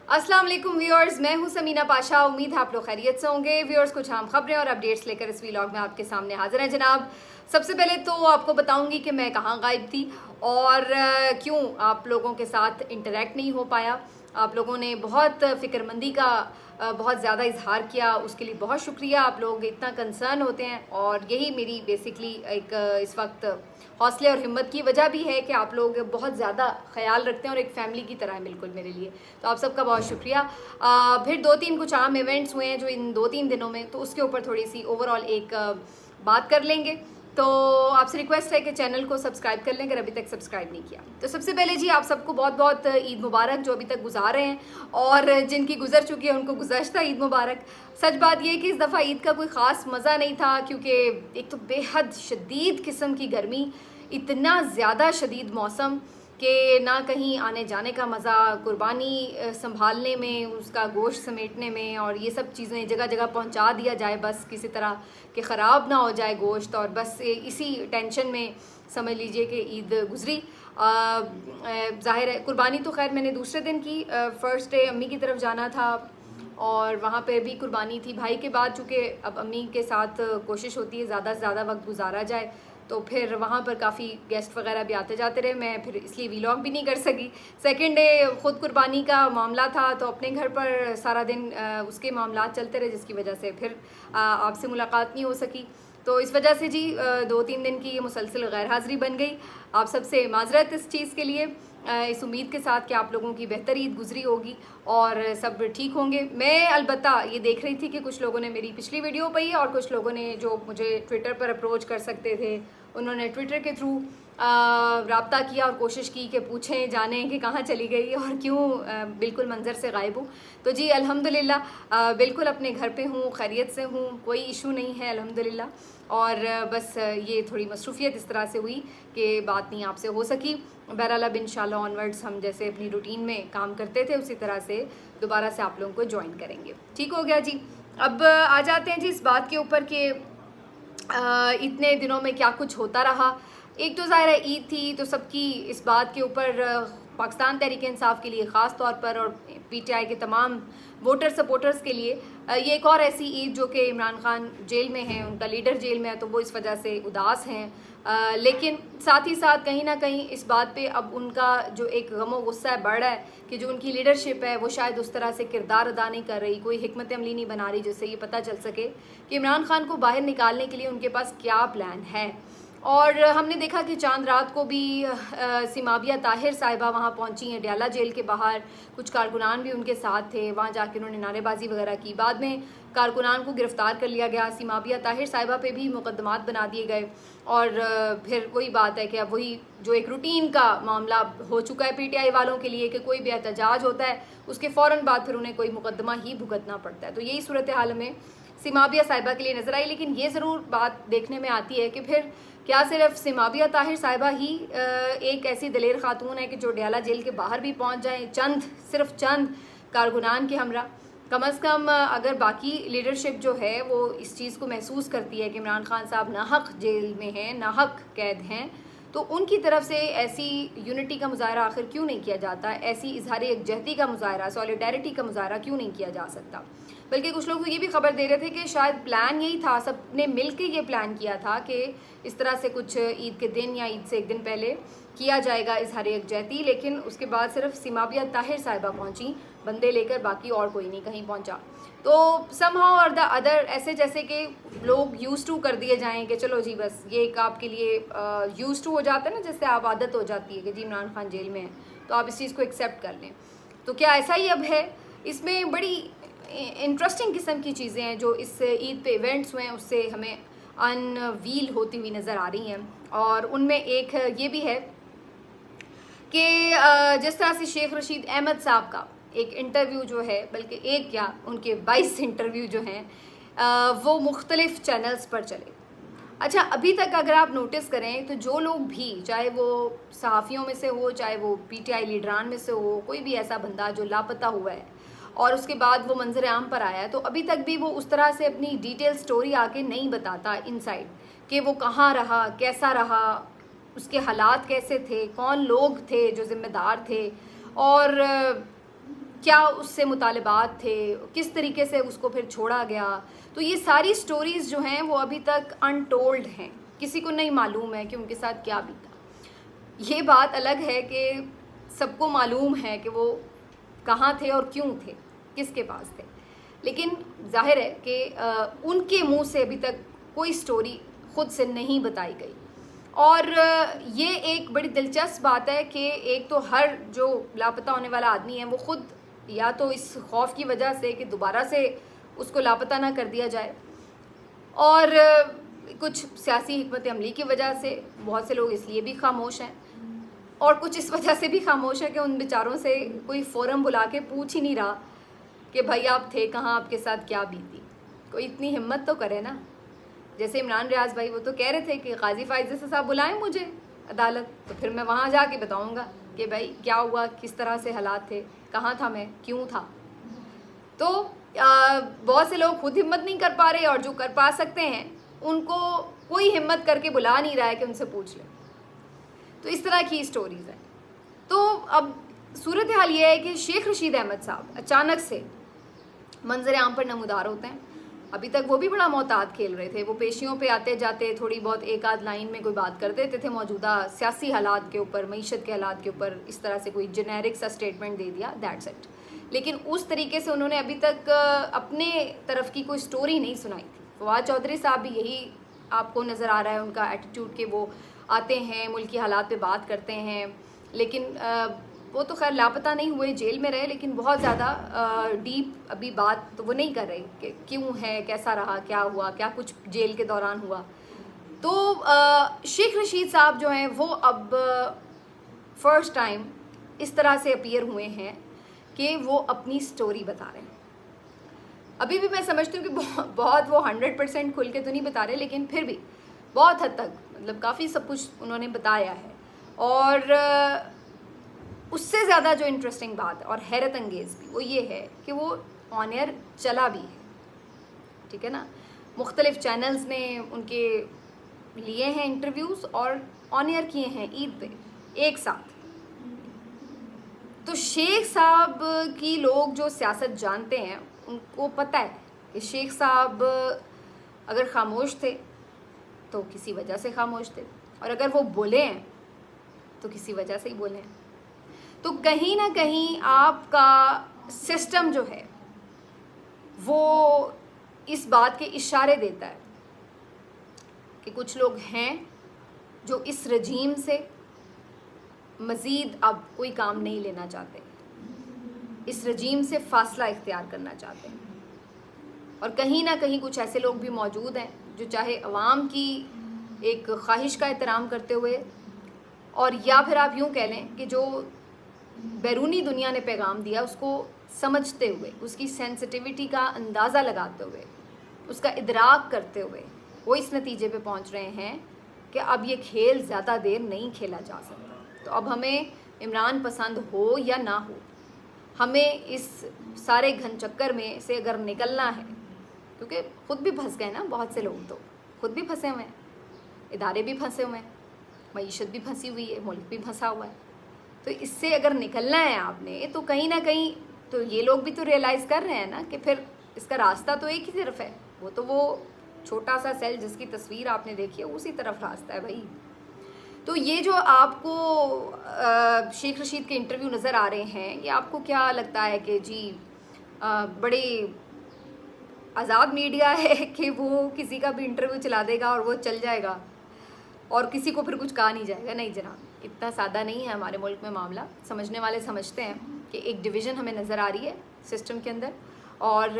अस्सलाम वालेकुम व्यूअर्स, मैं हूं समीना पाशा। उम्मीद है आप लोग खैरियत से होंगे। व्यूअर्स, कुछ अहम खबरें और अपडेट्स लेकर इस व्लॉग में आपके सामने हाजिर हैं जनाब। सबसे पहले तो आपको बताऊंगी कि मैं कहाँ गायब थी और क्यों आप लोगों के साथ इंटरेक्ट नहीं हो पाया। आप लोगों ने बहुत फ़िक्रमंदी का बहुत ज़्यादा इजहार किया, उसके लिए बहुत शुक्रिया। आप लोग इतना कंसर्न होते हैं और यही मेरी बेसिकली एक इस वक्त हौसले और हिम्मत की वजह भी है कि आप लोग बहुत ज़्यादा ख्याल रखते हैं और एक फ़ैमिली की तरह है बिल्कुल मेरे लिए। तो आप सबका बहुत शुक्रिया। फिर 2-3 कुछ आम इवेंट्स हुए हैं जो इन 2-3 दिनों में, तो उसके ऊपर थोड़ी सी ओवरऑल एक बात कर लेंगे। तो आपसे रिक्वेस्ट है कि चैनल को सब्सक्राइब कर लें अगर अभी तक सब्सक्राइब नहीं किया। तो सबसे पहले जी, आप सबको बहुत बहुत ईद मुबारक, जो अभी तक गुजार रहे हैं और जिनकी गुजर चुकी है उनको गुज़श्ता ईद मुबारक। सच बात यह है कि इस दफ़ा ईद का कोई ख़ास मज़ा नहीं था, क्योंकि एक तो बेहद शदीद किस्म की गर्मी, इतना ज़्यादा शदीद मौसम कि ना कहीं आने जाने का मज़ा, कुर्बानी संभालने में, उसका गोश्त समेटने में, और ये सब चीज़ें जगह जगह पहुंचा दिया जाए बस किसी तरह कि ख़राब ना हो जाए गोश्त, और बस इसी टेंशन में समझ लीजिए कि ईद गुजरी। ज़ाहिर है कुर्बानी तो खैर मैंने दूसरे दिन की, फ़र्स्ट डे अम्मी की तरफ जाना था और वहाँ पे भी कुर्बानी थी। भाई के बाद चूँकि अब अम्मी के साथ कोशिश होती है ज़्यादा से ज़्यादा वक्त गुजारा जाए, तो फिर वहाँ पर काफ़ी गेस्ट वगैरह भी आते जाते रहे, मैं फिर इसलिए व्लॉग भी नहीं कर सकी। सेकंड डे ख़ुद कुर्बानी का मामला था, तो अपने घर पर सारा दिन उसके मामला चलते रहे, जिसकी वजह से फिर आपसे मुलाकात नहीं हो सकी। तो इस वजह से जी 2-3 दिन की ये मुसलसल गैर हाज़िरी बन गई। आप सबसे माज़रत इस चीज़ के लिए, इस उम्मीद के साथ कि आप लोगों की बेहतर ईद गुजरी होगी और सब ठीक होंगे। मैं अलबत्ता ये देख रही थी कि कुछ लोगों ने मेरी पिछली वीडियो पे ही, और कुछ लोगों ने जो मुझे ट्विटर पर अप्रोच कर सकते थे, उन्होंने ट्विटर के थ्रू रब्ता किया और कोशिश की कि पूछें जानें कि कहाँ चली गई और क्यों बिल्कुल मंज़र से गायब हूँ। तो जी अल्हम्दुलिल्लाह बिल्कुल अपने घर पे हूँ, खैरियत से हूँ, कोई इशू नहीं है अल्हम्दुलिल्लाह। और बस ये थोड़ी मसरूफ़ियत इस तरह से हुई कि बात नहीं आपसे हो सकी। बहरहाल अब इंशाल्लाह ऑनवर्ड्स हम जैसे अपनी रूटीन में काम करते थे उसी तरह से दोबारा से आप लोगों को ज्वाइन करेंगे। ठीक हो गया जी। अब आ जाते हैं जी इस बात के ऊपर कि इतने दिनों में क्या कुछ होता रहा। एक तो ज़ाहिर है ईद थी, तो सबकी इस बात के ऊपर पाकिस्तान तहरीक इंसाफ के लिए ख़ास तौर पर और पीटीआई के तमाम वोटर सपोर्टर्स के लिए ये एक और ऐसी ईद जो कि इमरान खान जेल में हैं, उनका लीडर जेल में है, तो वो इस वजह से उदास हैं। लेकिन साथ ही साथ कहीं ना कहीं इस बात पे अब उनका जो एक गमो गुस्सा है बढ़ रहा है कि जो उनकी लीडरशिप है वो शायद उस तरह से किरदार अदा नहीं कर रही, कोई हिकमत अमली नहीं बना रही जिससे ये पता चल सके कि इमरान खान को बाहर निकालने के लिए उनके पास क्या प्लान है। और हमने देखा कि चांद रात को भी सिमाबिया ताहिर साहिबा वहाँ पहुँची हैं डयाला जेल के बाहर, कुछ कारकुनान भी उनके साथ थे, वहाँ जाके उन्होंने नारेबाजी वगैरह की। बाद में कारकुनान को गिरफ़्तार कर लिया गया, सिमाबिया ताहिर साहिबा पे भी मुकदमात बना दिए गए, और फिर वही बात है कि अब वही जो एक रूटीन का मामला हो चुका है पीटीआई वालों के लिए कि कोई भी एहतजाज होता है उसके फ़ौरन बाद फिर उन्हें कोई मुकदमा ही भुगतना पड़ता है। तो यही सूरत हाल में सिमाबिया साहिबा के लिए नज़र आई। लेकिन ये ज़रूर बात देखने में आती है कि फिर क्या सिर्फ सिमाबिया ताहिर साहिबा ही एक ऐसी दलेर खातून है कि जो डयाला जेल के बाहर भी पहुंच जाएं सिर्फ चंद कारकुनान के हमरा। कम अज़ कम अगर बाकी लीडरशिप जो है वो इस चीज़ को महसूस करती है कि इमरान खान साहब नाहक जेल में हैं, नाहक कैद हैं, तो उनकी तरफ से ऐसी यूनिटी का मुजाहरा आखिर क्यों नहीं किया जाता, ऐसी इजहार यकजहती का मुजाहरा, सॉलिडारिटी का मुजाहरा क्यों नहीं किया जा सकता। बल्कि कुछ लोग तो ये भी खबर दे रहे थे कि शायद प्लान यही था, सब ने मिल के ये प्लान किया था कि इस तरह से कुछ ईद के दिन या ईद से एक दिन पहले किया जाएगा इजहार यकजहती, लेकिन उसके बाद सिर्फ सिमाबिया ताहिर साहिबा पहुंची बंदे लेकर, बाकी और कोई नहीं कहीं पहुंचा। तो समहाउ और द अदर ऐसे जैसे कि लोग यूज़ टू कर दिए जाएं कि चलो जी बस ये एक आपके लिए यूज़ टू हो जाता है ना, जैसे आप आदत हो जाती है कि जी इमरान खान जेल में है तो आप इस चीज़ को एक्सेप्ट कर लें। तो क्या ऐसा ही अब है? इसमें बड़ी इंटरेस्टिंग किस्म की चीज़ें हैं जो इस ईद पे इवेंट्स हुए हैं उससे हमें अनवील होती हुई नज़र आ रही हैं। और उनमें एक ये भी है कि जिस तरह से शेख रशीद अहमद साहब का एक इंटरव्यू जो है, बल्कि एक क्या उनके 22 इंटरव्यू जो हैं वो मुख्तलिफ़ चैनल्स पर चले। अच्छा, अभी तक अगर आप नोटिस करें तो जो लोग भी, चाहे वो सहाफ़ियों में से हो, चाहे वो पीटीआई लीडरान में से हो, कोई भी ऐसा बंदा जो लापता हुआ है और उसके बाद वो मंजर आम पर आया है, तो अभी तक भी वो उस तरह से अपनी डिटेल स्टोरी आके नहीं बताता इनसाइड कि वो कहाँ रहा, कैसा रहा, उसके हालात कैसे थे, कौन लोग थे जो ज़िम्मेदार थे, और क्या उससे मुतालबात थे, किस तरीके से उसको फिर छोड़ा गया। तो ये सारी स्टोरीज़ जो हैं वो अभी तक अनटोल्ड हैं, किसी को नहीं मालूम है कि उनके साथ क्या बीता। ये बात अलग है कि सबको मालूम है कि वो कहाँ थे और क्यों थे, किसके पास थे, लेकिन जाहिर है कि उनके मुंह से अभी तक कोई स्टोरी खुद से नहीं बताई गई। और ये एक बड़ी दिलचस्प बात है कि एक तो हर जो लापता होने वाला आदमी है वो खुद या तो इस खौफ की वजह से कि दोबारा से उसको लापता ना कर दिया जाए, और कुछ सियासी हिकमत अमली की वजह से बहुत से लोग इसलिए भी खामोश हैं, और कुछ इस वजह से भी खामोश है कि उन बेचारों से कोई फ़ोरम बुला के पूछ ही नहीं रहा कि भाई आप थे कहाँ, आपके साथ क्या बीती। कोई इतनी हिम्मत तो करे ना। जैसे इमरान रियाज भाई, वो तो कह रहे थे कि गाजी फाइज साहब बुलाएं मुझे अदालत, तो फिर मैं वहाँ जाके बताऊँगा कि भाई क्या हुआ, किस तरह से हालात थे, कहाँ था मैं, क्यों था। तो बहुत से लोग खुद हिम्मत नहीं कर पा रहे, और जो कर पा सकते हैं उनको कोई हिम्मत करके बुला नहीं रहा है कि उनसे पूछ ले। तो इस तरह की स्टोरीज़ हैं। तो अब सूरत हाल ये है कि शेख रशीद अहमद साहब अचानक से मंजर आम पर नमूदार होते हैं। अभी तक वो भी बड़ा मोहतात खेल रहे थे, वो पेशियों पे आते जाते थोड़ी बहुत एक आध लाइन में कोई बात कर देते थे मौजूदा सियासी हालात के ऊपर, मईशत के हालात के ऊपर, इस तरह से कोई जेनेरिक सा स्टेटमेंट दे दिया, दैट्स इट। लेकिन उस तरीके से उन्होंने अभी तक अपने तरफ की कोई स्टोरी नहीं सुनाई थी। फवाद चौधरी साहब भी यही आपको नज़र आ रहा है उनका एटीट्यूड, कि वो आते हैं मुल्क की हालात पे बात करते हैं, लेकिन वो तो खैर लापता नहीं हुए, जेल में रहे, लेकिन बहुत ज़्यादा डीप अभी बात तो वो नहीं कर रहे कि क्यों है, कैसा रहा, क्या हुआ, क्या कुछ जेल के दौरान हुआ। तो शेख रशीद साहब जो हैं वो अब फर्स्ट टाइम इस तरह से अपीयर हुए हैं कि वो अपनी स्टोरी बता रहे हैं। अभी भी मैं समझती हूँ कि बहुत वो 100% खुल के तो नहीं बता रहे, लेकिन फिर भी बहुत हद तक मतलब काफ़ी सब कुछ उन्होंने बताया है। और उससे ज़्यादा जो इंटरेस्टिंग बात और हैरत अंगेज़ भी वो ये है कि वो ऑन एयर चला भी है, ठीक है ना। मुख्तलिफ़ चैनल्स ने उनके लिए हैं इंटरव्यूज़ और ऑन एयर किए हैं ईद पे एक साथ। तो शेख साहब की लोग जो सियासत जानते हैं उनको पता है कि शेख साहब अगर ख़ामोश थे तो किसी वजह से ख़ामोश थे, और अगर वो बोले हैं तो किसी वजह से ही बोले हैं। तो कहीं ना कहीं आपका सिस्टम जो है वो इस बात के इशारे देता है कि कुछ लोग हैं जो इस रजीम से मज़ीद अब कोई काम नहीं लेना चाहते, इस रजीम से फ़ासला इख्तियार करना चाहते हैं। और कहीं ना कहीं कुछ ऐसे लोग भी मौजूद हैं जो चाहे अवाम की एक ख्वाहिश का एहतराम करते हुए, और या फिर आप यूँ कह लें कि जो बैरूनी दुनिया ने पैगाम दिया उसको समझते हुए, उसकी सेंसिटिविटी का अंदाज़ा लगाते हुए, उसका इदराक करते हुए वो इस नतीजे पे पहुंच रहे हैं कि अब ये खेल ज़्यादा देर नहीं खेला जा सकता। तो अब हमें इमरान पसंद हो या ना हो, हमें इस सारे घन चक्कर में से अगर निकलना है, क्योंकि ख़ुद भी फंस गए ना बहुत से लोग, तो ख़ुद भी फंसे हुए हैं, इदारे भी फंसे हुए हैं, मईशत भी फंसी हुई है, मुल्क भी फंसा हुआ है। तो इससे अगर निकलना है आपने, तो कहीं ना कहीं तो ये लोग भी तो रियलाइज़ कर रहे हैं ना कि फिर इसका रास्ता तो एक ही तरफ है, वो तो वो छोटा सा सेल जिसकी तस्वीर आपने देखी है उसी तरफ रास्ता है भाई। तो ये जो आपको शेख रशीद के इंटरव्यू नज़र आ रहे हैं, ये आपको क्या लगता है कि जी बड़े आज़ाद मीडिया है कि वो किसी का भी इंटरव्यू चला देगा और वो चल जाएगा और किसी को फिर कुछ कहा नहीं जाएगा? नहीं जनाब, इतना सादा नहीं है हमारे मुल्क में मामला। समझने वाले समझते हैं कि एक डिवीज़न हमें नज़र आ रही है सिस्टम के अंदर, और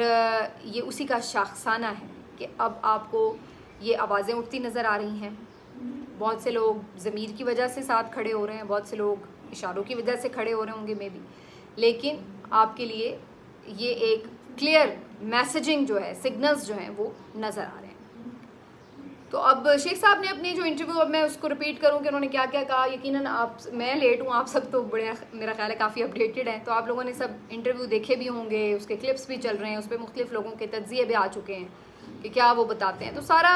ये उसी का शाखसाना है कि अब आपको ये आवाज़ें उठती नज़र आ रही हैं। बहुत से लोग ज़मीर की वजह से साथ खड़े हो रहे हैं, बहुत से लोग इशारों की वजह से खड़े हो रहे होंगे मे बी, लेकिन आपके लिए ये एक क्लियर मैसेजिंग जो है, सिग्नल्स जो हैं वो नज़र आ रहे हैं। तो अब शेख साहब ने अपनी जो इंटरव्यू, अब मैं उसको रिपीट करूं कि उन्होंने क्या क्या कहा। यकीनन आप, मैं लेट हूं, आप सब तो बड़े मेरा ख्याल है काफ़ी अपडेटेड हैं, तो आप लोगों ने सब इंटरव्यू देखे भी होंगे, उसके क्लिप्स भी चल रहे हैं, उस पर मुख्तलिफ लोगों के तज्ज़िये भी आ चुके हैं कि क्या वो बताते हैं। तो सारा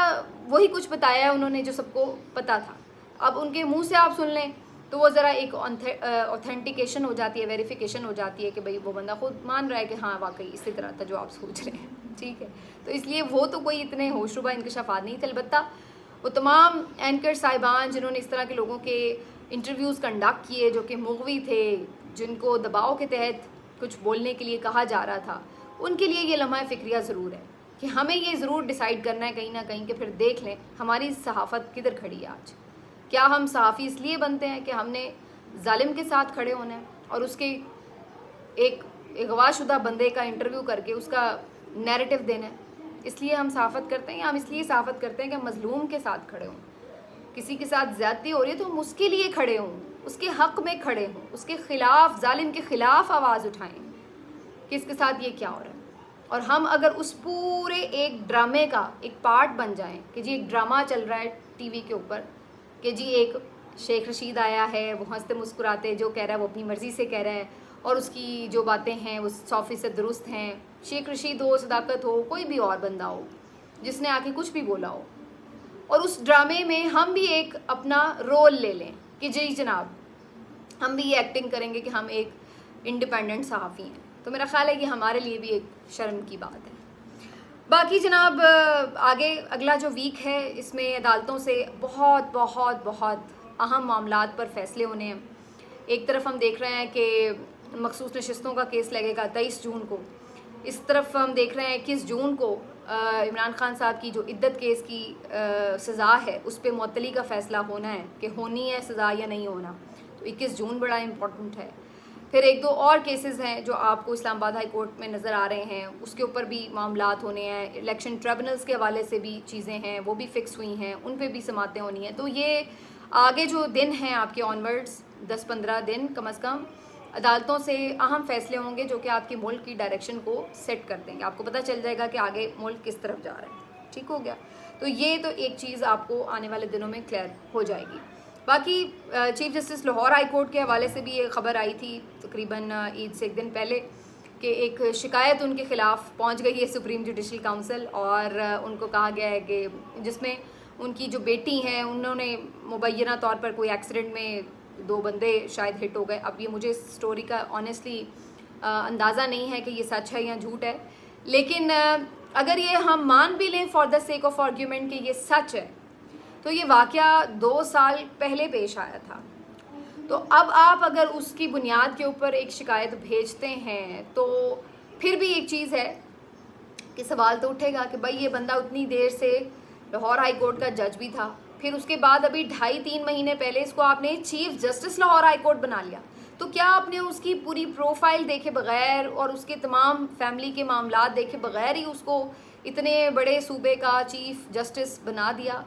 वही कुछ बताया है उन्होंने जो सबको पता था। अब उनके मुँह से आप सुन लें तो वो ज़रा एक ऑथेंटिकेशन हो जाती है, वेरिफिकेशन हो जाती है कि भाई वो बंदा खुद मान रहा है कि हाँ वाकई इसी तरह था जो आप सोच रहे हैं, ठीक है। तो इसलिए वो तो कोई इतने होशरुबा इंकशाफात नहीं थे, अलबत्ता वो तमाम एंकर साहिबान जिन्होंने इस तरह के लोगों के इंटरव्यूज़ कंडक्ट किए जो कि मुग़वी थे, जिनको दबाव के तहत कुछ बोलने के लिए कहा जा रहा था, उनके लिए ये लम्हा फ़िक्रिया ज़रूर है कि हमें ये ज़रूर डिसाइड करना है कहीं ना कहीं कि फिर देख लें हमारी सहाफ़त किधर खड़ी है आज। क्या हम सहाफ़ी इसलिए बनते हैं कि हमने जालिम के साथ खड़े होना है और उसके एक अगवाशुदा बंदे का इंटरव्यू करके उसका नैरेटिव देना है, इसलिए हम सहाफ़त करते हैं? या हम इसलिए सहाफ़त करते हैं कि हम मज़लूम के साथ खड़े हों, किसी के साथ ज़्यादती हो रही है तो हम उसके लिए खड़े हों, उसके हक़ में खड़े हों, उसके ख़िलाफ़, जालिम के ख़िलाफ़ आवाज़ उठाएँ कि इसके साथ ये क्या हो रहा है। और हम अगर उस पूरे एक ड्रामे का एक पार्ट बन जाएं कि जी एक ड्रामा चल रहा है टीवी के ऊपर कि जी एक शेख रशीद आया है, वो हंसते मुस्कुराते जो कह रहा है वो अपनी मर्ज़ी से कह रहा है और उसकी जो बातें हैं वो 100% दुरुस्त हैं। शेख रशीद हो, सदाकत हो, कोई भी और बंदा हो जिसने आके कुछ भी बोला हो, और उस ड्रामे में हम भी एक अपना रोल ले लें कि जी जनाब हम भी ये एक्टिंग करेंगे कि हम एक इंडिपेंडेंट सहाफ़ी हैं, तो मेरा ख़्याल है कि हमारे लिए भी एक शर्म की बात है। बाकी जनाब आगे अगला जो वीक है इसमें अदालतों से बहुत बहुत बहुत अहम मामलात पर फ़ैसले होने हैं। एक तरफ हम देख रहे हैं कि मखसूस नशिस्तों का केस लगेगा 23 जून को, इस तरफ हम देख रहे हैं 21 जून को इमरान खान साहब की जो इद्दत केस की सज़ा है उस पर मुअत्तली का फ़ैसला होना है कि होनी है सज़ा या नहीं होना, तो 21 जून बड़ा इम्पोर्टेंट है। फिर एक दो और केसेस हैं जो आपको इस्लामाबाद हाई कोर्ट में नज़र आ रहे हैं, उसके ऊपर भी मामलात होने हैं। इलेक्शन ट्रिब्यूनल्स के हवाले से भी चीज़ें हैं, वो भी फ़िक्स हुई हैं, उन पे भी समातें होनी हैं। तो ये आगे जो दिन हैं आपके ऑनवर्ड्स 10-15 दिन कम अज़ कम अदालतों से अहम फ़ैसले होंगे जो कि आपके मुल्क की डायरेक्शन को सेट कर देंगे। आपको पता चल जाएगा कि आगे मुल्क किस तरफ जा रहा है। ठीक हो गया, तो ये तो एक चीज़ आपको आने वाले दिनों में क्लियर हो जाएगी। बाकी chief justice Lahore high court के हवाले से भी ये खबर आई थी तकरीबन ईद से एक दिन पहले कि एक शिकायत उनके ख़िलाफ़ पहुंच गई है सुप्रीम जुडिशल काउंसिल, और उनको कहा गया है कि जिसमें उनकी जो बेटी हैं उन्होंने मुबैना तौर पर कोई एक्सीडेंट में 2 बंदे शायद हिट हो गए। अब ये मुझे इस स्टोरी का ऑनेस्टली अंदाज़ा नहीं है कि ये सच है या झूठ है, लेकिन अगर ये हम मान भी लें for the sake of argument कि ये सच है, तो ये वाक़या 2 साल पहले पेश आया था। तो अब आप अगर उसकी बुनियाद के ऊपर एक शिकायत भेजते हैं तो फिर भी एक चीज़ है कि सवाल तो उठेगा कि भाई ये बंदा उतनी देर से लाहौर हाई कोर्ट का जज भी था, फिर उसके बाद अभी 2.5-3 महीने पहले इसको आपने chief justice Lahore high court बना लिया, तो क्या आपने उसकी पूरी प्रोफाइल देखे बगैर और उसके तमाम फैमिली के मामलात देखे बगैर ही उसको इतने बड़े सूबे का चीफ जस्टिस बना दिया?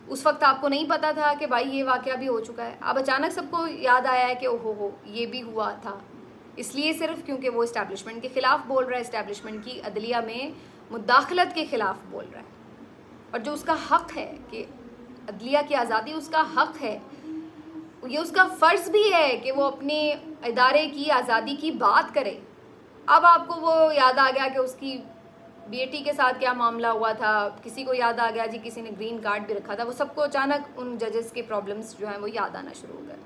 उस वक्त आपको नहीं पता था कि भाई ये वाक़या भी हो चुका है? अब अचानक सबको याद आया है कि ओहो हो ये भी हुआ था, इसलिए सिर्फ क्योंकि वो इस्टेब्लिशमेंट के ख़िलाफ़ बोल रहा है, इस्टेब्लिशमेंट की अदलिया में मुदाखलत के ख़िलाफ़ बोल रहा है, और जो उसका हक़ है कि अदलिया की आज़ादी उसका हक़ है, ये उसका फ़र्ज़ भी है कि वो अपने इदारे की आज़ादी की बात करे। अब आपको वो याद आ गया कि उसकी बेटी के साथ क्या मामला हुआ था, किसी को याद आ गया जी किसी ने ग्रीन कार्ड भी रखा था, वो सबको अचानक उन जजेस के प्रॉब्लम्स जो हैं वो याद आना शुरू हो गए।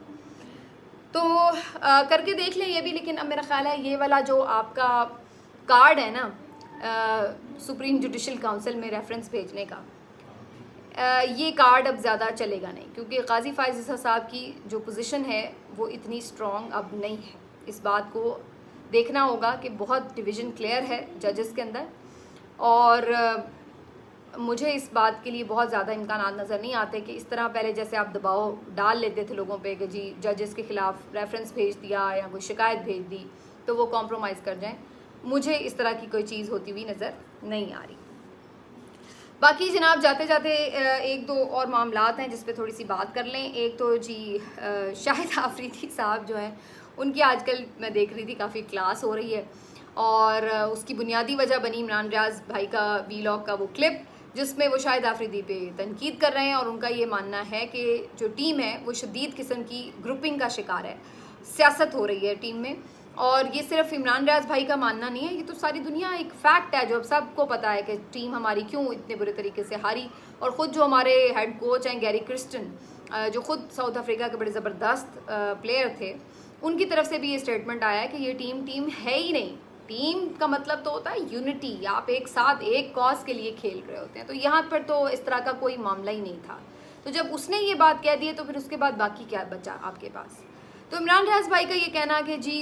तो करके देख लें ये भी, लेकिन अब मेरा ख्याल है ये वाला जो आपका कार्ड है ना सुप्रीम जुडिशल काउंसिल में रेफरेंस भेजने का, ये कार्ड अब ज़्यादा चलेगा नहीं, क्योंकि गाजी फायज़ ईसा साहब की जो पोजीशन है वो इतनी स्ट्रॉन्ग अब नहीं है। इस बात को देखना होगा कि बहुत डिवीज़न क्लियर है जजेस के अंदर, और मुझे इस बात के लिए बहुत ज़्यादा इम्कानात नज़र नहीं आते कि इस तरह पहले जैसे आप दबाव डाल लेते थे लोगों पे कि जी जजेस के ख़िलाफ़ रेफरेंस भेज दिया या कोई शिकायत भेज दी तो वो कॉम्प्रोमाइज़ कर जाएं। मुझे इस तरह की कोई चीज़ होती हुई नज़र नहीं आ रही। बाकी जनाब जाते जाते एक दो और मामलात हैं जिस पे थोड़ी सी बात कर लें। एक तो जी शाहिद आफरीदी साहब जो हैं उनकी आजकल मैं देख रही थी काफ़ी क्लास हो रही है, और उसकी बुनियादी वजह बनी इमरान रियाज भाई का वीलॉग का वो क्लिप जिसमें वो शाहिद आफरीदी पे तनकीद कर रहे हैं, और उनका ये मानना है कि जो टीम है वो शदीद किस्म की ग्रुपिंग का शिकार है, सियासत हो रही है टीम में। और ये सिर्फ इमरान रियाज भाई का मानना नहीं है, ये तो सारी दुनिया एक फैक्ट है जो अब सबको पता है कि टीम हमारी क्यों इतने बुरे तरीके से हारी। और ख़ुद जो हमारे हेड कोच हैं गैरी क्रिस्टन जो खुद साउथ अफ्रीका के बड़े ज़बरदस्त प्लेयर थे, उनकी तरफ से भी ये स्टेटमेंट आया कि ये टीम है ही नहीं। टीम का मतलब तो होता है यूनिटी, आप एक साथ एक कॉज के लिए खेल रहे होते हैं। तो यहाँ पर तो इस तरह का कोई मामला ही नहीं था। तो जब उसने ये बात कह दी है तो फिर उसके बाद बाकी क्या बचा आपके पास। तो इमरान रियाज भाई का ये कहना कि जी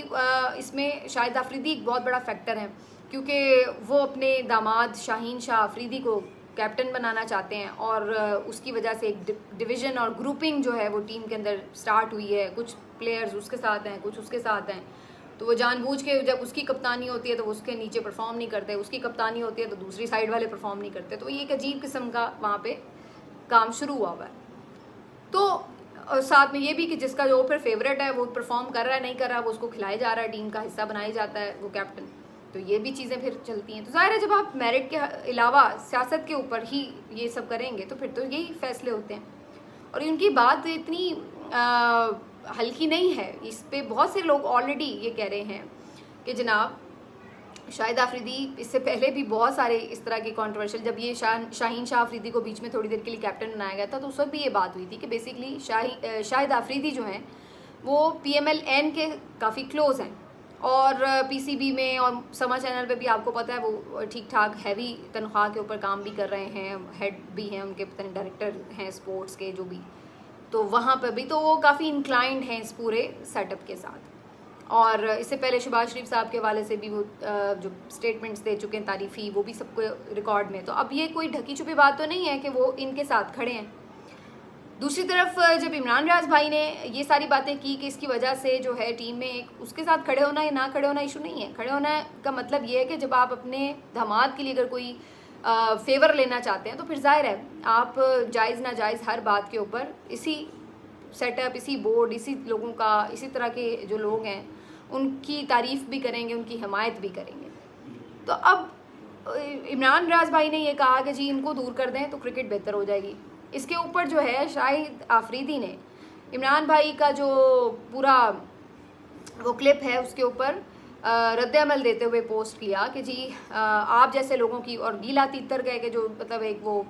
इसमें शाहिद अफरीदी एक बहुत बड़ा फैक्टर है, क्योंकि वो अपने दामाद शाहीन शाह अफरीदी को कैप्टन बनाना चाहते हैं और उसकी वजह से एक डिवीज़न और ग्रुपिंग जो है वो टीम के अंदर स्टार्ट हुई है। कुछ प्लेयर्स उसके साथ हैं, कुछ उसके साथ हैं, तो वो जानबूझ के जब उसकी कप्तानी होती है तो वो उसके नीचे परफॉर्म नहीं करते, उसकी कप्तानी होती है तो दूसरी साइड वाले परफॉर्म नहीं करते। तो ये एक अजीब किस्म का वहाँ पे काम शुरू हुआ है। तो साथ में ये भी कि जिसका जो फिर फेवरेट है वो परफॉर्म कर रहा है नहीं कर रहा, वो उसको खिलाया जा रहा है, टीम का हिस्सा बनाया जाता है वो कैप्टन। तो ये भी चीज़ें फिर चलती हैं। तो ज़ाहिर है जब आप मेरिट के अलावा सियासत के ऊपर ही ये सब करेंगे तो फिर तो यही फैसले होते हैं। और इनकी बात इतनी हल्की नहीं है, इस पे बहुत से लोग ऑलरेडी ये कह रहे हैं कि जनाब शाहिद अफरीदी, इससे पहले भी बहुत सारे इस तरह के कंट्रोवर्शियल, जब ये शाहीन शाह अफरीदी को बीच में थोड़ी देर के लिए कैप्टन बनाया गया था तो उस वक्त भी ये बात हुई थी कि बेसिकली शाहिद अफरीदी जो हैं वो PMLN के काफ़ी क्लोज़ हैं और PCB में और समा चैनल पे भी आपको पता है वो ठीक ठाक हैवी तनख्वाह के ऊपर काम भी कर रहे हैं, हेड भी हैं उनके, पता नहीं डायरेक्टर हैं स्पोर्ट्स के जो भी, तो वहाँ पर भी तो वो काफ़ी इंक्लाइंड हैं इस पूरे सेटअप के साथ। और इससे पहले शहबाज शरीफ साहब के हवाले से भी वो जो स्टेटमेंट्स दे चुके हैं तारीफ़ी, वो भी सबको रिकॉर्ड में। तो अब ये कोई ढकी छुपी बात तो नहीं है कि वो इनके साथ खड़े हैं। दूसरी तरफ जब इमरान रियाज भाई ने ये सारी बातें की कि इसकी वजह से जो है टीम में एक उसके साथ खड़े होना या ना खड़े होना इशू नहीं है। खड़े होना का मतलब ये है कि जब आप अपने दामाद के लिए अगर कोई फेवर लेना चाहते हैं तो फिर जाहिर है आप जायज़ नाजायज़ हर बात के ऊपर इसी सेटअप, इसी बोर्ड, इसी लोगों का, इसी तरह के जो लोग हैं उनकी तारीफ़ भी करेंगे, उनकी हिमायत भी करेंगे। तो अब इमरान रियाज भाई ने ये कहा कि जी इनको दूर कर दें तो क्रिकेट बेहतर हो जाएगी। इसके ऊपर जो है शाहिद अफरीदी ने इमरान भाई का जो पूरा वो क्लिप है उसके ऊपर रद्द अमल देते हुए पोस्ट किया कि जी आप जैसे लोगों की, और गीला तीतर गए कि जो मतलब एक वो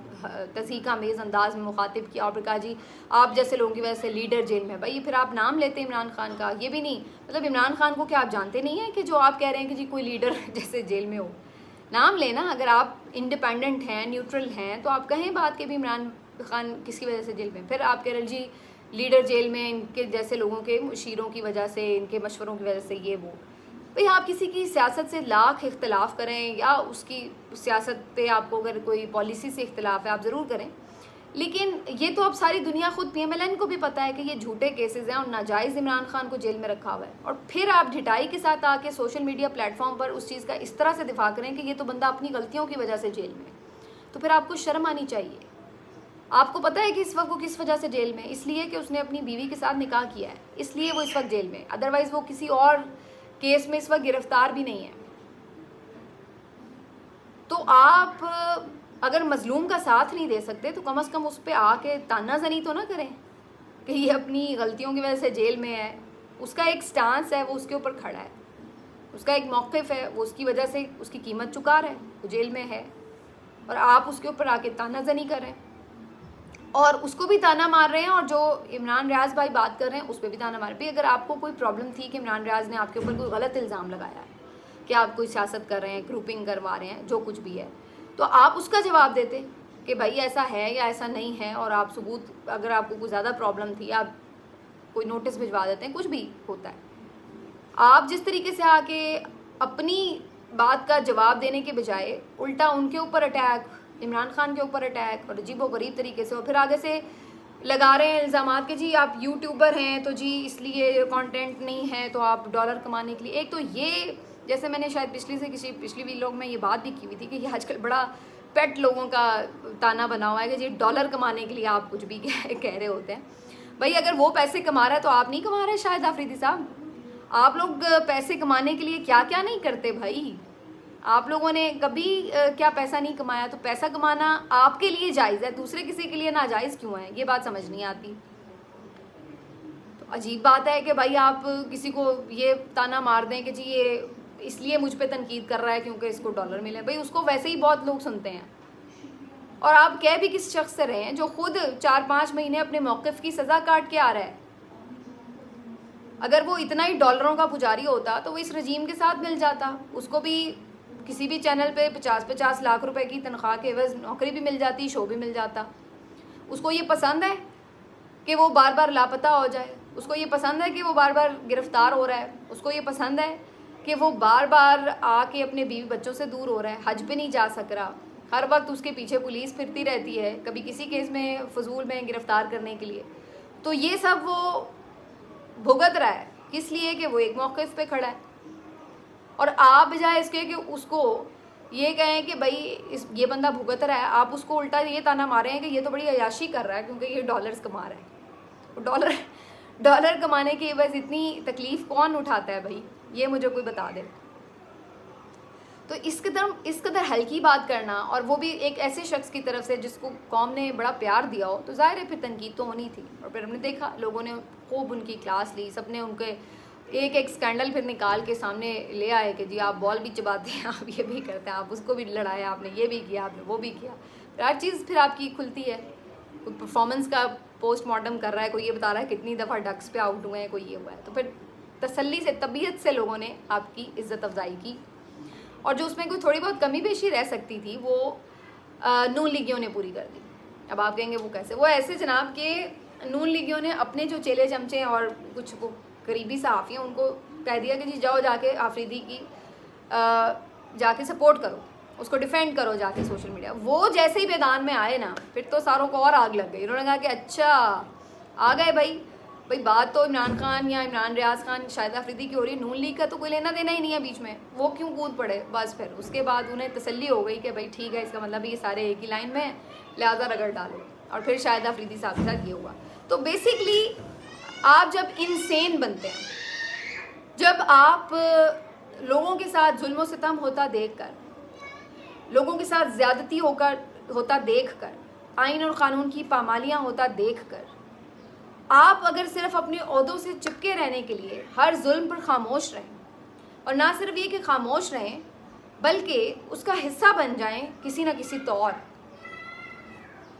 तसीका मेज़ अंदाज में मुखातिब किया और कहा जी आप जैसे लोगों की वजह से लीडर जेल में। भाई फिर आप नाम लेते हैं इमरान खान का, ये भी नहीं मतलब इमरान खान को क्या आप जानते नहीं हैं कि जो आप कह रहे हैं कि जी कोई लीडर जैसे जेल में हो। नाम लेना, अगर आप इंडिपेंडेंट हैं, न्यूट्रल हैं तो आप कहें बात के भी इमरान खान किसकी वजह से जेल में। फिर आप कह रहे जी लीडर जेल में इनके जैसे लोगों के मुशीरों की वजह से, इनके मशवरों की वजह से, ये वो। भाई आप किसी की सियासत से लाख इख्तलाफ करें या उसकी सियासत पे आपको अगर कोई पॉलिसी से इख्तलाफ है आप ज़रूर करें, लेकिन ये तो अब सारी दुनिया खुद PMLN को भी पता है कि ये झूठे केसेस हैं और नाजायज़ इमरान खान को जेल में रखा हुआ है। और फिर आप ढिठाई के साथ आके सोशल मीडिया प्लेटफॉर्म पर उस चीज़ का इस तरह से दिफा करें कि ये तो बंदा अपनी गलतियों की वजह से जेल में, तो फिर आपको शर्म आनी चाहिए। आपको पता है कि इस वक्त वो किस वजह से जेल में, इसलिए कि उसने अपनी बीवी के साथ निकाह किया है, इसलिए वो इस वक्त जेल में। अदरवाइज़ वो किसी और केस में इस वक्त गिरफ्तार भी नहीं है। तो आप अगर मजलूम का साथ नहीं दे सकते तो कम से कम उस पर आके तानाजनी तो ना करें कि ये अपनी गलतियों की वजह से जेल में है। उसका एक स्टांस है, वो उसके ऊपर खड़ा है, उसका एक मौक़िफ़ है, वो उसकी वजह से उसकी कीमत चुका रहा है, वो जेल में है, और आप उसके ऊपर आके तानाजनी कर रहे हैं और उसको भी ताना मार रहे हैं। और जो इमरान रियाज भाई बात कर रहे हैं उस पर भी ताना मार रहे हैं। अगर आपको कोई प्रॉब्लम थी कि इमरान रियाज ने आपके ऊपर कोई गलत इल्ज़ाम लगाया है कि आप कोई सियासत कर रहे हैं, ग्रुपिंग करवा रहे हैं, जो कुछ भी है, तो आप उसका जवाब देते कि भाई ऐसा है या ऐसा नहीं है, और आप सबूत, अगर आपको कोई ज़्यादा प्रॉब्लम थी आप कोई नोटिस भिजवा देते हैं, कुछ भी होता है। आप जिस तरीके से आके अपनी बात का जवाब देने के बजाय उल्टा उनके ऊपर अटैक, इमरान खान के ऊपर अटैक, और अजीबो गरीब तरीके से, और फिर आगे से लगा रहे हैं इल्ज़ाम कि जी आप यूट्यूबर हैं तो जी इसलिए कंटेंट नहीं है तो आप डॉलर कमाने के लिए। एक तो ये, जैसे मैंने शायद पिछली वीलॉग में ये बात भी की हुई थी कि ये आजकल बड़ा पेट लोगों का ताना बना हुआ है कि जी डॉलर कमाने के लिए आप कुछ भी कह रहे होते हैं। भाई अगर वो पैसे कमा रहा है तो आप नहीं कमा रहे शाहिद अफरीदी साहब? आप लोग पैसे कमाने के लिए क्या क्या नहीं करते भाई। आप लोगों ने कभी क्या पैसा नहीं कमाया? तो पैसा कमाना आपके लिए जायज़ है, दूसरे किसी के लिए नाजायज़ क्यों है? ये बात समझ नहीं आती। तो अजीब बात है कि भाई आप किसी को ये ताना मार दें कि जी ये इसलिए मुझ पे तनकीद कर रहा है क्योंकि इसको डॉलर मिले। भाई उसको वैसे ही बहुत लोग सुनते हैं, और आप कह भी किस शख्स से रहे हैं जो खुद 4-5 महीने अपने मौक़िफ़ की सज़ा काट के आ रहा है। अगर वो इतना ही डॉलरों का पुजारी होता तो वो इस रजीम के साथ मिल जाता, उसको भी किसी भी चैनल पे 50-50 लाख रुपए की तनख्वाह के एवज़ नौकरी भी मिल जाती, शो भी मिल जाता। उसको ये पसंद है कि वो बार बार लापता हो जाए, उसको ये पसंद है कि वो बार बार गिरफ़्तार हो रहा है, उसको ये पसंद है कि वो बार बार आके अपने बीवी बच्चों से दूर हो रहा है, हज पे नहीं जा सक रहा, हर वक्त उसके पीछे पुलिस फिरती रहती है, कभी किसी केस में फजूल में गिरफ़्तार करने के लिए। तो ये सब वो भुगत रहा है किस लिए कि वो एक मौक़िफ़ पे खड़ा है। और आप बजाय इसके कि उसको ये कहें कि भाई ये बंदा भुगत रहा है, आप उसको उल्टा ये ताना मारे हैं कि ये तो बड़ी अय्याशी कर रहा है क्योंकि ये डॉलर्स कमा रहा है। डॉलर कमाने की बस इतनी तकलीफ़ कौन उठाता है भाई, ये मुझे कोई बता दे। तो इस कदर हल्की बात करना, और वो भी एक ऐसे शख्स की तरफ से जिसको कौम ने बड़ा प्यार दिया हो, तो ज़ाहिर है फिर तनकीद तो होनी थी। और फिर हमने देखा लोगों ने खूब उनकी क्लास ली, सब ने उनके एक स्कैंडल फिर निकाल के सामने ले आए कि जी आप बॉल भी चबाते हैं, आप ये भी करते हैं, आप उसको भी लड़ाया, आपने ये भी किया, आपने वो भी किया। फिर हर चीज़ फिर आपकी खुलती है। कोई परफॉर्मेंस का पोस्टमार्टम कर रहा है, कोई ये बता रहा है कितनी दफ़ा डक्स पे आउट हुए हैं, कोई ये हुआ है। तो फिर तसल्ली से, तबीयत से लोगों ने आपकी इज़्ज़त अफजाई की, और जो उसमें कोई थोड़ी बहुत कमी पेशी रह सकती थी वो नून लीगियों ने पूरी कर दी। अब आप कहेंगे वो कैसे? वो ऐसे जनाब के नून लीगियों ने अपने जो चेले चमचे और कुछ वो करीबी सहाफ़ी हैं उनको कह दिया कि जी जाओ जाके आफरीदी की जाके सपोर्ट करो, उसको डिफेंड करो जाके सोशल मीडिया। वो जैसे ही मैदान में आए ना, फिर तो सारों को और आग लग गई। उन्होंने कहा कि अच्छा आ गए भाई, बात तो इमरान खान या इमरान रियाज खान शाहिद आफरीदी की हो रही, नून लीग का तो कोई लेना देना ही नहीं है बीच में, वो क्यों कूद पड़े। बस फिर उसके बाद उन्हें तसल्ली हो गई कि भाई ठीक है, इसका मतलब ये सारे एक ही लाइन में है, लिहाजा रगड़ डालो। और फिर शाहिद आफरीदी साहब के साथ ये हुआ। तो बेसिकली आप जब इंसेन बनते हैं, जब आप लोगों के साथ जुल्म सितम होता देखकर, लोगों के साथ ज़्यादती होता देखकर, आइन और क़ानून की पामालियाँ होता देखकर, आप अगर सिर्फ अपने ओहदों से चिपके रहने के लिए हर जुल्म पर खामोश रहें, और ना सिर्फ ये कि खामोश रहें बल्कि उसका हिस्सा बन जाएं किसी न किसी तौर,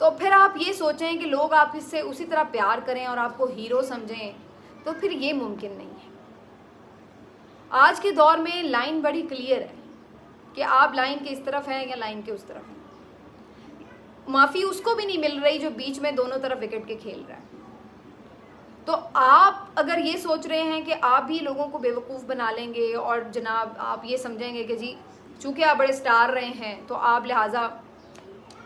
तो फिर आप ये सोचें कि लोग आप इससे उसी तरह प्यार करें और आपको हीरो समझें, तो फिर ये मुमकिन नहीं है। आज के दौर में लाइन बड़ी क्लियर है कि आप लाइन के इस तरफ हैं या लाइन के उस तरफ हैं। माफ़ी उसको भी नहीं मिल रही जो बीच में दोनों तरफ विकेट के खेल रहा है। तो आप अगर ये सोच रहे हैं कि आप भी लोगों को बेवकूफ़ बना लेंगे और जनाब आप ये समझेंगे कि जी चूँकि आप बड़े स्टार रहे हैं तो आप लिहाजा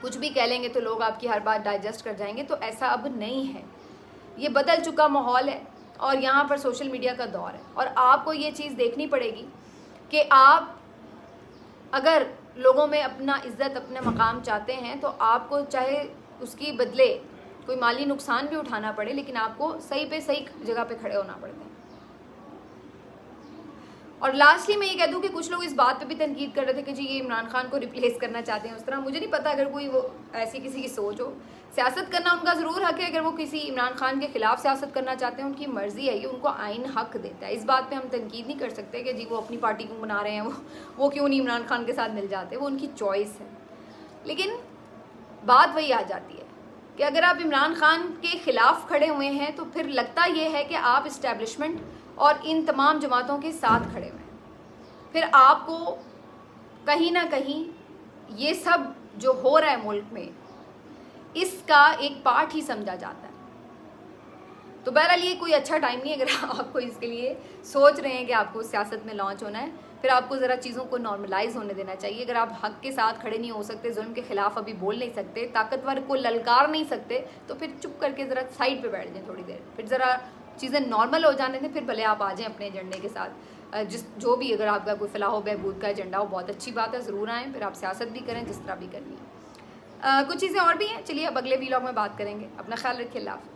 कुछ भी कह लेंगे तो लोग आपकी हर बात डाइजेस्ट कर जाएंगे, तो ऐसा अब नहीं है। ये बदल चुका माहौल है और यहाँ पर सोशल मीडिया का दौर है, और आपको ये चीज़ देखनी पड़ेगी कि आप अगर लोगों में अपना इज़्ज़त, अपना मकाम चाहते हैं तो आपको चाहे उसकी बदले कोई माली नुकसान भी उठाना पड़े, लेकिन आपको सही पे सही जगह पे खड़े होना पड़ता है। और लास्टली मैं ये कह दूं कि कुछ लोग इस बात पे भी तनकीद कर रहे थे कि जी ये इमरान खान को रिप्लेस करना चाहते हैं उस तरह। मुझे नहीं पता, अगर कोई वो ऐसी किसी की सोच हो, सियासत करना उनका ज़रूर हक है। अगर वो किसी इमरान खान के ख़िलाफ़ सियासत करना चाहते हैं, उनकी मर्ज़ी है, ये उनको आइन हक देता है। इस बात पे हम तनकीद नहीं कर सकते कि जी वो अपनी पार्टी को बना रहे हैं, वो क्यों नहीं इमरान खान के साथ मिल जाते, वो उनकी चॉइस है। लेकिन बात वही आ जाती है कि अगर आप इमरान खान के ख़िलाफ़ खड़े हुए हैं तो फिर लगता ये है कि आप इस्टेब्लिशमेंट और इन तमाम जमातों के साथ खड़े हुए हैं। फिर आपको कहीं ना कहीं ये सब जो हो रहा है मुल्क में, इसका एक पार्ट ही समझा जाता है। तो बहरहाल ये कोई अच्छा टाइम नहीं है अगर आपको इसके लिए सोच रहे हैं कि आपको सियासत में लॉन्च होना है। फिर आपको ज़रा चीज़ों को नॉर्मलाइज होने देना चाहिए। अगर आप हक के साथ खड़े नहीं हो सकते, जुल्म के ख़िलाफ़ अभी बोल नहीं सकते, ताकतवर को ललकार नहीं सकते, तो फिर चुप करके ज़रा साइड पे बैठ जाएं थोड़ी देर, फिर ज़रा चीज़ें नॉर्मल हो जाने दें, फिर भले आप आ जाएँ अपने एजेंडे के साथ। जो भी अगर आपका कोई फलाह बहबूद का एजेंडा हो, बहुत अच्छी बात है, ज़रूर आएँ, फिर आप सियासत भी करें जिस तरह भी करनी है। कुछ चीज़ें और भी हैं, चलिए अब अगले वीलॉग में बात करेंगे। अपना ख्याल रखिए, अल्लाह हाफ़िज़।